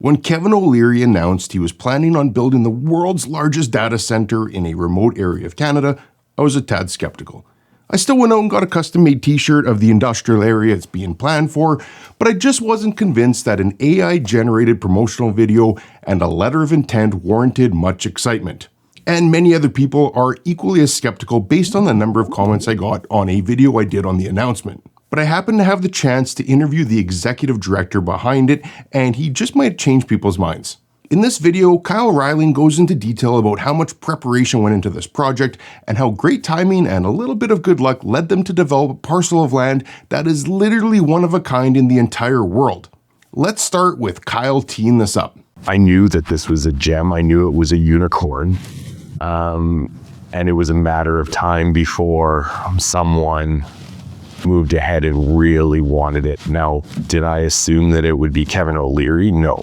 When Kevin O'Leary announced he was planning on building the world's largest data center in a remote area of Canada, I was a tad skeptical. I still went out and got a custom-made t-shirt of the industrial area it's being planned for, but I just wasn't convinced that an AI-generated promotional video and a letter of intent warranted much excitement. And many other people are equally as skeptical based on the number of comments I got on a video I did on the announcement. But I happened to have the chance to interview the executive director behind it, and he just might change people's minds. In this video, Kyle Reiling goes into detail about how much preparation went into this project and how great timing and a little bit of good luck led them to develop a parcel of land that is literally one of a kind in the entire world. Let's start with Kyle teeing this up. I knew that this was a gem. I knew it was a unicorn. And it was a matter of time before someone moved ahead and really wanted it. Now, did I assume that it would be Kevin O'Leary? No.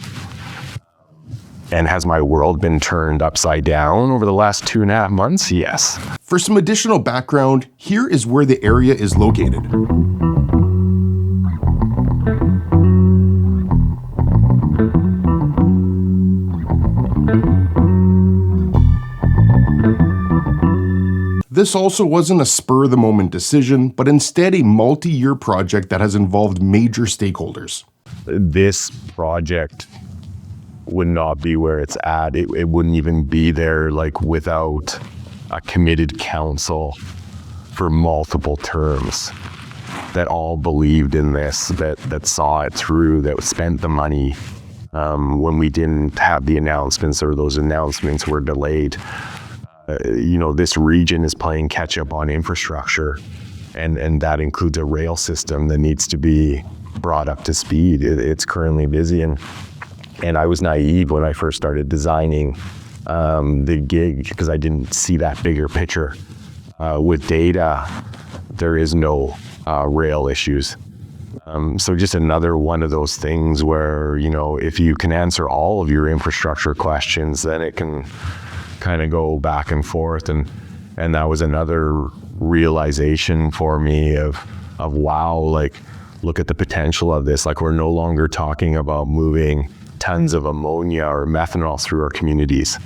And has my world been turned upside down over the last 2.5 months? Yes. For some additional background, here is where the area is located. This also wasn't a spur-of-the-moment decision, but instead a multi-year project that has involved major stakeholders. This project would not be where it's at. It wouldn't even be there without a committed council for multiple terms that all believed in this, that saw it through, that spent the money when we didn't have the announcements or those announcements were delayed. This region is playing catch up on infrastructure, and that includes a rail system that needs to be brought up to speed. It's currently busy, and I was naive when I first started designing the gig because I didn't see that bigger picture. With data, there is no rail issues. So just another one of those things where, if you can answer all of your infrastructure questions, then it can kind of go back and forth, and that was another realization for me of wow, look at the potential of this. We're no longer talking about moving tons of ammonia or methanol through our communities.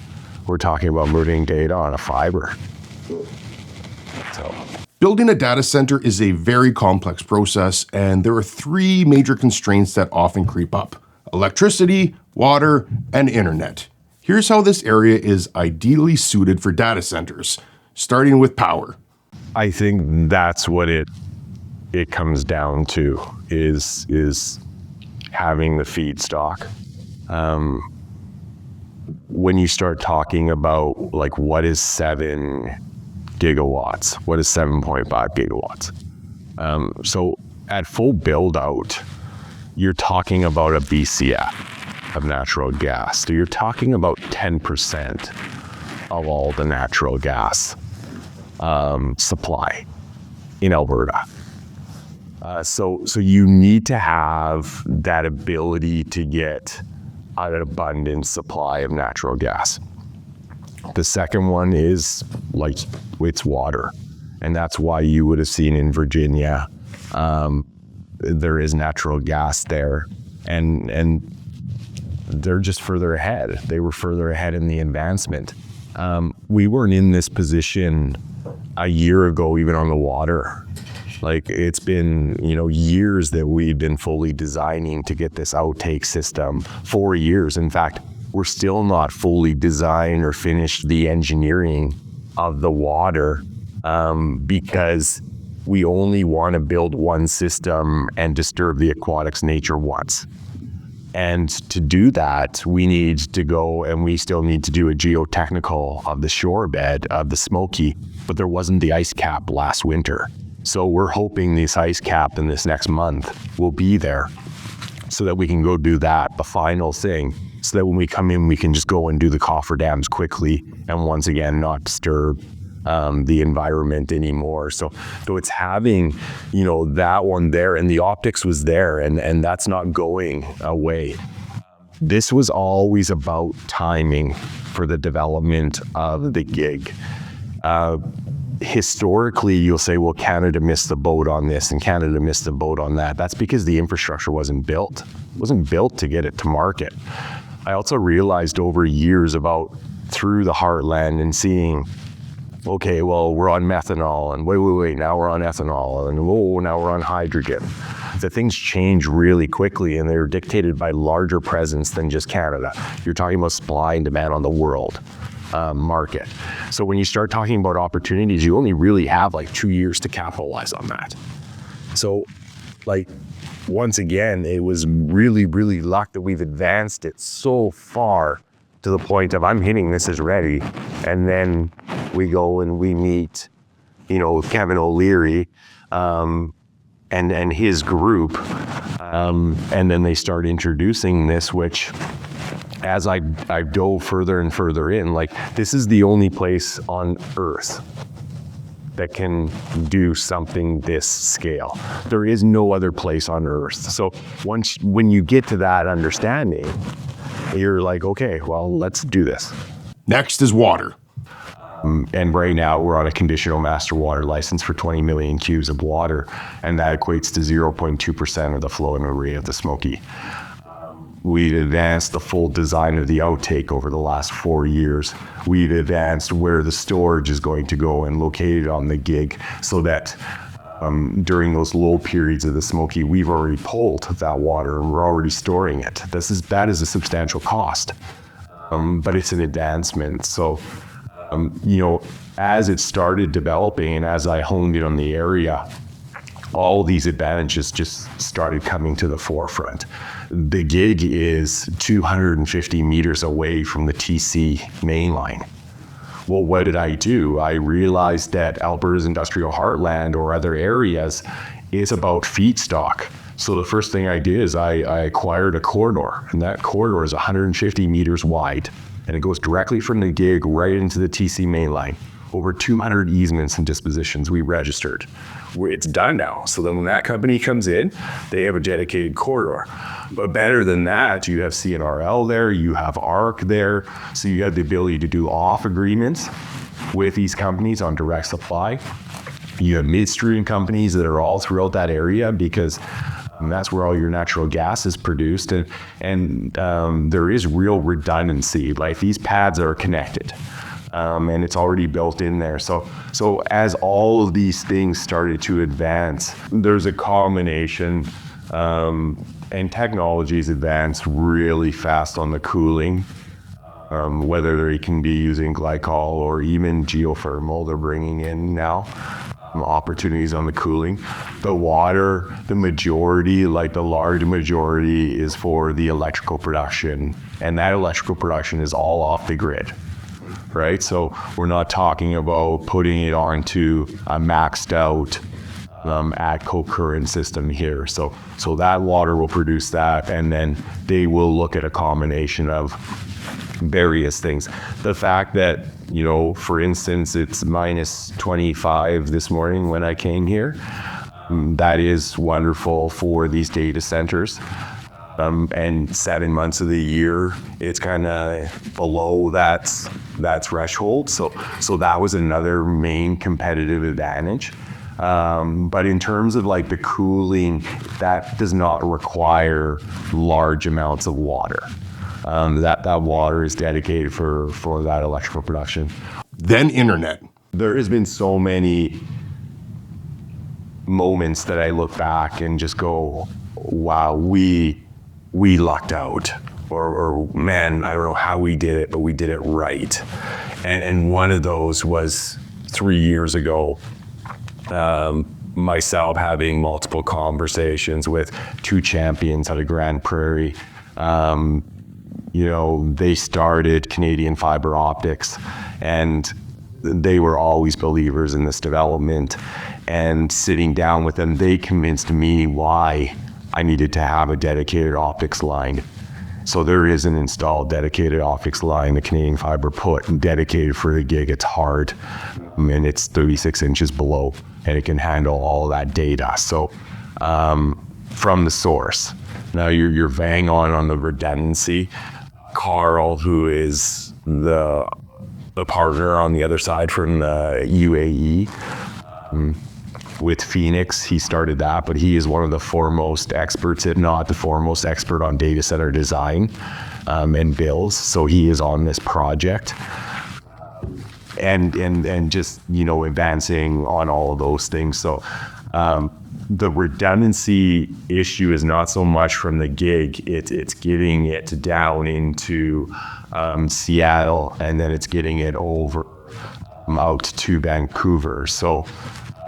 We're talking about moving data on a fiber. Building a data center is a very complex process, and there are 3 major constraints that often creep up: electricity, water, and internet. Here's how this area is ideally suited for data centers, starting with power. I think that's what it comes down to is having the feedstock. When you start talking about what is 7 gigawatts, what is 7.5 gigawatts? So at full build out, you're talking about a BCF of natural gas. So you're talking about 10% of all the natural gas supply in Alberta. So you need to have that ability to get an abundant supply of natural gas. The second one is it's water. And that's why you would have seen in Virginia, there is natural gas there. And they're just further ahead. They were further ahead in the advancement. We weren't in this position a year ago, even on the water. It's been, years that we've been fully designing to get this outtake system. 4 years. In fact, we're still not fully designed or finished the engineering of the water because we only want to build one system and disturb the aquatics nature once. And to do that, we need to go, and we still need to do a geotechnical of the shore bed of the Smoky, but there wasn't the ice cap last winter. So we're hoping this ice cap in this next month will be there so that we can go do that, the final thing, so that when we come in, we can just go and do the cofferdams quickly and once again not disturb the environment anymore. So it's having, that one there, and the optics was there, and that's not going away. This was always about timing for the development of the gig. Historically, you'll say, well, Canada missed the boat on this and Canada missed the boat on that. That's because the infrastructure wasn't built. It wasn't built to get it to market. I also realized over years about through the heartland and seeing, okay, well, we're on methanol, and wait, now we're on ethanol, and now we're on hydrogen. The things change really quickly, and they're dictated by larger presence than just Canada. You're talking about supply and demand on the world market. So when you start talking about opportunities, you only really have like 2 years to capitalize on that. So like, once again, it was really, really luck that we've advanced it so far to the point of I'm hitting this as ready. And then we go and we meet, Kevin O'Leary and his group. And then they start introducing this, which as I dove further and further in, like, this is the only place on earth that can do something this scale. There is no other place on earth. So when you get to that understanding, you're like, okay, well, let's do this. Next is water. And right now we're on a conditional master water license for 20 million cubes of water, and that equates to 0.2% of the flowing area of the Smoky. We've advanced the full design of the outtake over the last 4 years. We've advanced where the storage is going to go and located on the gig so that during those low periods of the Smoky, we've already pulled that water and we're already storing it. That is a substantial cost, but it's an advancement. So, as it started developing and as I honed in on the area, all these advantages just started coming to the forefront. The gig is 250 meters away from the TC mainline. Well, what did I do? I realized that Alberta's industrial heartland or other areas is about feedstock. So the first thing I did is I acquired a corridor, and that corridor is 150 meters wide, and it goes directly from the gig right into the TC mainline. Over 200 easements and dispositions we registered. It's done now. So then when that company comes in, they have a dedicated corridor. But better than that, you have CNRL there, you have ARC there. So you have the ability to do off agreements with these companies on direct supply. You have midstream companies that are all throughout that area because that's where all your natural gas is produced. And there is real redundancy. Like, these pads are connected. And it's already built in there. So as all of these things started to advance, there's a combination, and technologies advance really fast on the cooling, whether they can be using glycol or even geothermal. They're bringing in now opportunities on the cooling. The water, the large majority is for the electrical production, and that electrical production is all off the grid. Right? So we're not talking about putting it onto a maxed out ATCO current system here. So that water will produce that, and then they will look at a combination of various things. The fact that, for instance, it's minus 25 this morning when I came here, that is wonderful for these data centers. And 7 months of the year, it's kind of below that threshold. So that was another main competitive advantage. But in terms of like the cooling, that does not require large amounts of water. That water is dedicated for that electrical production. Then internet. There has been so many moments that I look back and just go, wow, we lucked out, or man, I don't know how we did it, but we did it right. And one of those was 3 years ago, myself having multiple conversations with two champions out of Grand Prairie. They started Canadian fiber optics, and they were always believers in this development. And sitting down with them, they convinced me why I needed to have a dedicated optics line. So there is an installed dedicated optics line the Canadian Fiber put dedicated for the gig. It's hard, and it's 36 inches below, and it can handle all of that data. So from the source. Now you're bang on the redundancy. Carl, who is the partner on the other side from the UAE, with Phoenix, he started that, but he is one of the foremost experts, if not the foremost expert on data center design. and bills. So he is on this project. And just, advancing on all of those things. So the redundancy issue is not so much from the gig, it's getting it down into Seattle, and then it's getting it over out to Vancouver. So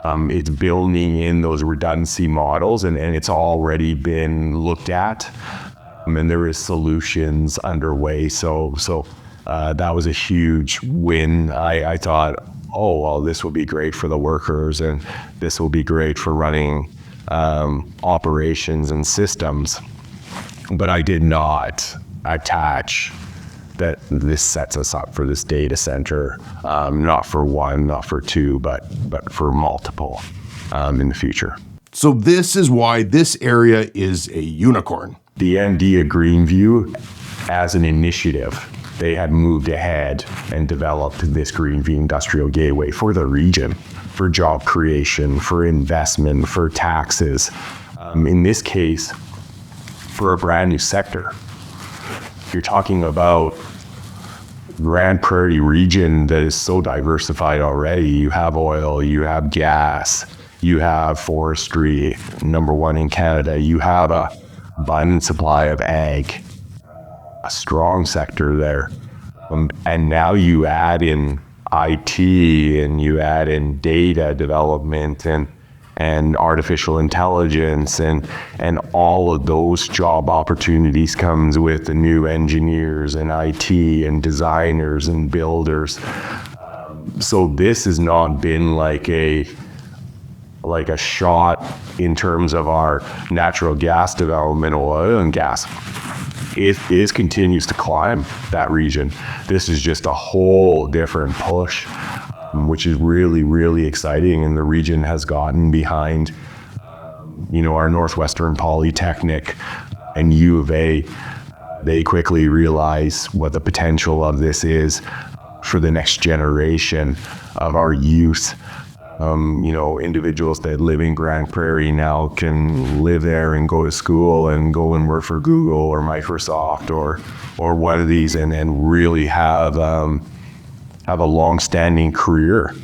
it's building in those redundancy models, and it's already been looked at, and there is solutions underway. So that was a huge win. I thought, oh, well, this will be great for the workers, and this will be great for running operations and systems. But I did not attach that this sets us up for this data center, not for one, not for two, but for multiple in the future. So this is why this area is a unicorn. The MD of Greenview, as an initiative, they had moved ahead and developed this Greenview Industrial Gateway for the region, for job creation, for investment, for taxes. In this case, for a brand new sector. You're talking about Grand Prairie region that is so diversified already. You have oil, you have gas, you have forestry, number one in Canada. You have a abundant supply of ag, a strong sector there. And now you add in IT, and you add in data development and artificial intelligence, and all of those job opportunities comes with the new engineers and IT and designers and builders. So this has not been like a shot in terms of our natural gas development, oil and gas. It continues to climb that region. This is just a whole different push, which is really, really exciting. And the region has gotten behind, our Northwestern Polytechnic and U of A. They quickly realize what the potential of this is for the next generation of our youth. Individuals that live in Grand Prairie now can live there and go to school and go and work for Google or Microsoft or one of these, and really have a long-standing career.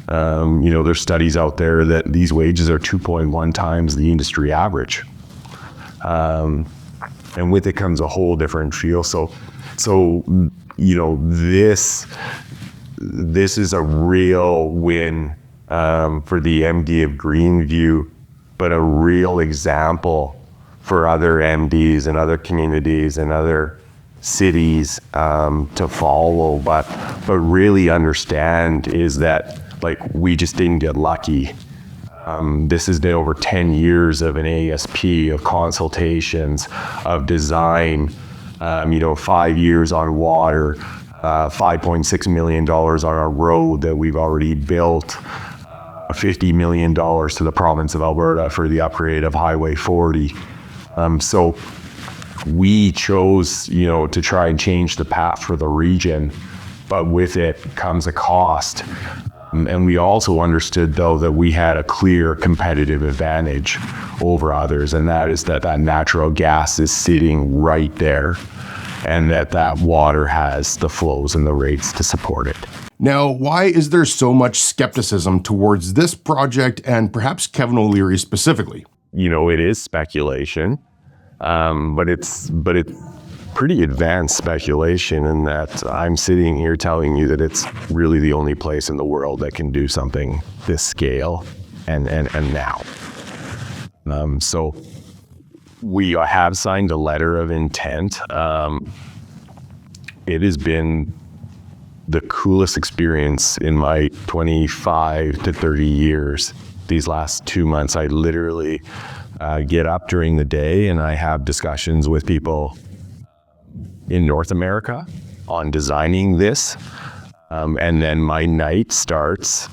There's studies out there that these wages are 2.1 times the industry average. And with it comes a whole different feel. So this is a real win for the MD of Greenview, but a real example for other MDs and other communities and other cities to follow. But really understand is that, we just didn't get lucky. This has been over 10 years of an ASP, of consultations, of design, 5 years on water, $5.6 million on a road that we've already built, $50 million to the province of Alberta for the upgrade of Highway 40. So we chose, to try and change the path for the region, but with it comes a cost. And we also understood, though, that we had a clear competitive advantage over others, and that is that natural gas is sitting right there, and that water has the flows and the rates to support it. Now, why is there so much skepticism towards this project and perhaps Kevin O'Leary specifically? It is speculation, but it's pretty advanced speculation in that I'm sitting here telling you that it's really the only place in the world that can do something this scale and now. So we have signed a letter of intent. It has been the coolest experience in my 25 to 30 years. These last 2 months, I literally get up during the day and I have discussions with people in North America on designing this. And then my night starts,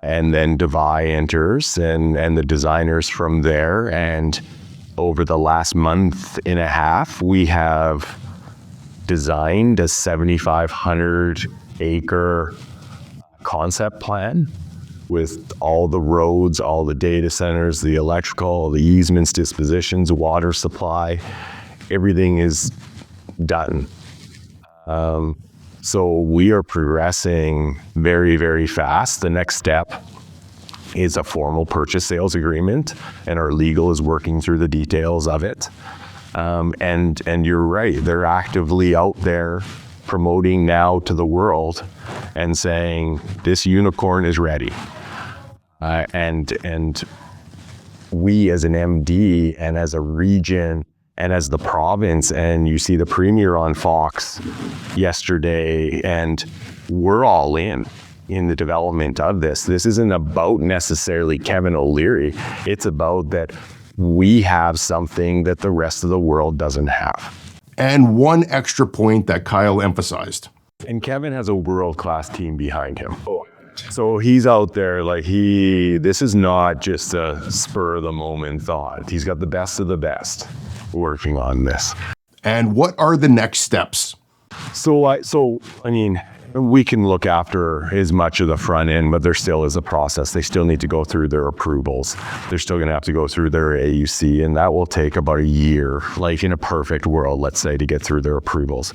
and then Devi enters and the designers from there. And over the last month and a half, we have designed a 7,500 acre concept plan with all the roads, all the data centers, the electrical, the easements, dispositions, water supply. Everything is done. So we are progressing very, very fast. The next step is a formal purchase sales agreement, and our legal is working through the details of it. And you're right, they're actively out there promoting now to the world and saying, this unicorn is ready. And we as an MD and as a region and as the province, and you see the premier on Fox yesterday, and we're all in the development of this. This isn't about necessarily Kevin O'Leary. It's about that we have something that the rest of the world doesn't have. And one extra point that Kyle emphasized. And Kevin has a world-class team behind him. So he's out there this is not just a spur of the moment thought. He's got the best of the best working on this. And what are the next steps? So I mean, we can look after as much of the front end, but there still is a process. They still need to go through their approvals. They're still going to have to go through their AUC, and that will take about a year, like in a perfect world, let's say, to get through their approvals.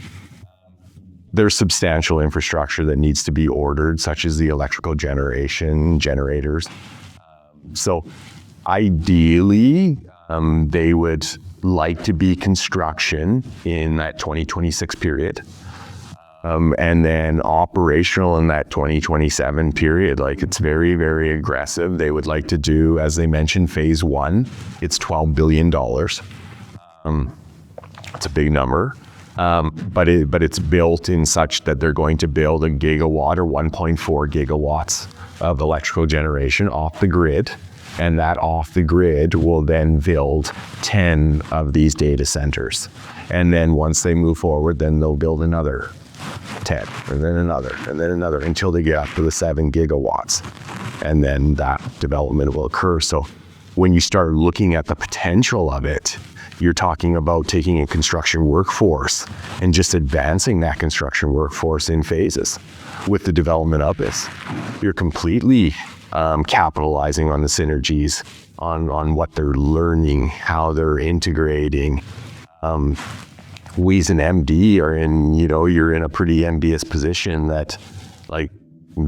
There's substantial infrastructure that needs to be ordered, such as the electrical generators. So ideally, they would like to be construction in that 2026 period. And then operational in that 2027 period. Like, it's very, very aggressive. They would like to do, as they mentioned, phase one. It's $12 billion. It's a big number. But it's built in such that they're going to build a gigawatt or 1.4 gigawatts of electrical generation off the grid. And that off the grid will then build 10 of these data centers. And then once they move forward, then they'll build another 10, and then another, until they get up to the 7 gigawatts. And then that development will occur. So when you start looking at the potential of it, you're talking about taking a construction workforce and just advancing that construction workforce in phases with the development of this. You're completely capitalizing on the synergies, on what they're learning, how they're integrating. We as an MD are in, you're in a pretty envious position that, like,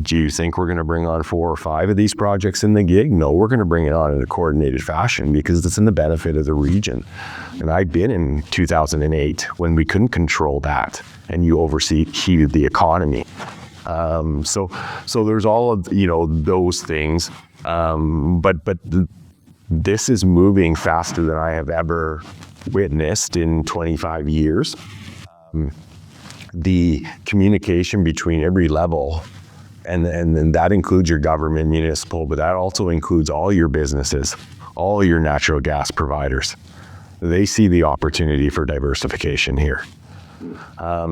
do you think we're going to bring on 4 or 5 of these projects in the gig? No, we're going to bring it on in a coordinated fashion because it's in the benefit of the region. And I've been in 2008 when we couldn't control that, and you overheated the economy. So there's all of, those things. But this is moving faster than I have ever witnessed in 25 years. The communication between every level, and that includes your government, municipal, but that also includes all your businesses, all your natural gas providers. They see the opportunity for diversification here.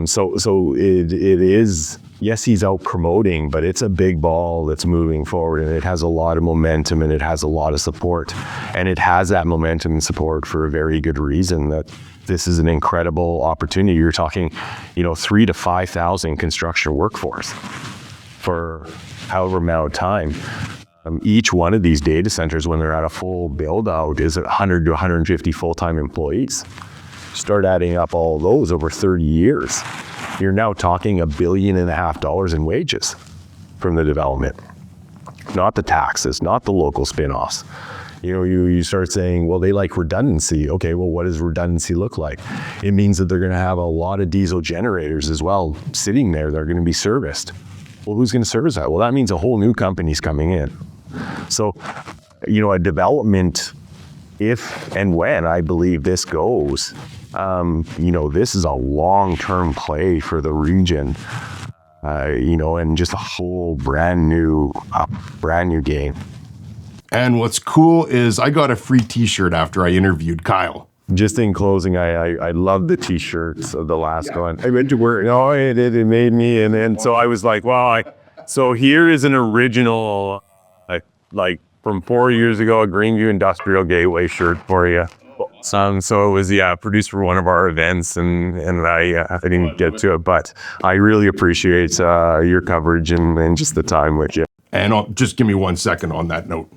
So it is, yes, he's out promoting, but it's a big ball that's moving forward, and it has a lot of momentum, and it has a lot of support. And it has that momentum and support for a very good reason, that this is an incredible opportunity. You're talking, 3,000 to 5,000 construction workforce for however amount of time. Each one of these data centers, when they're at a full build out, is 100 to 150 full-time employees. Start adding up all those over 30 years. You're now talking $1.5 billion in wages from the development. Not the taxes, not the local spin-offs. You start saying, well, they like redundancy. Okay, well, what does redundancy look like? It means that they're going to have a lot of diesel generators as well sitting there. They're going to be serviced. Well, who's going to service that? Well, that means a whole new company's coming in. So, a development, if and when I believe this goes, this is a long-term play for the region, and just a whole brand new game. And what's cool is I got a free t-shirt after I interviewed Kyle. Just in closing, I love the t-shirts of the last one. I went to work, it made me, and then so I was like, wow, so here is an original, like from 4 years ago, a Greenview Industrial Gateway shirt for you. So it was, produced for one of our events, and I didn't get to it, but I really appreciate your coverage and just the time with you. And just give me 1 second on that note.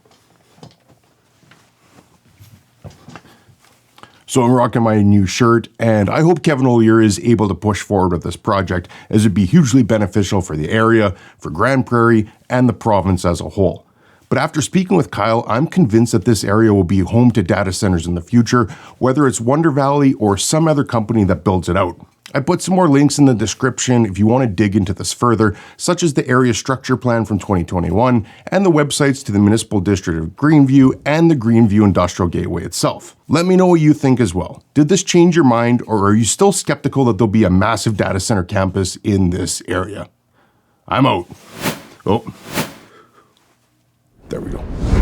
So I'm rocking my new shirt, and I hope Kevin O'Leary is able to push forward with this project, as it'd be hugely beneficial for the area, for Grand Prairie, and the province as a whole. But after speaking with Kyle, I'm convinced that this area will be home to data centers in the future, whether it's Wonder Valley or some other company that builds it out. I put some more links in the description if you want to dig into this further, such as the area structure plan from 2021 and the websites to the municipal district of Greenview and the Greenview Industrial Gateway itself. Let me know what you think as well. Did this change your mind, or are you still skeptical that there'll be a massive data center campus in this area? I'm out. Oh, there we go.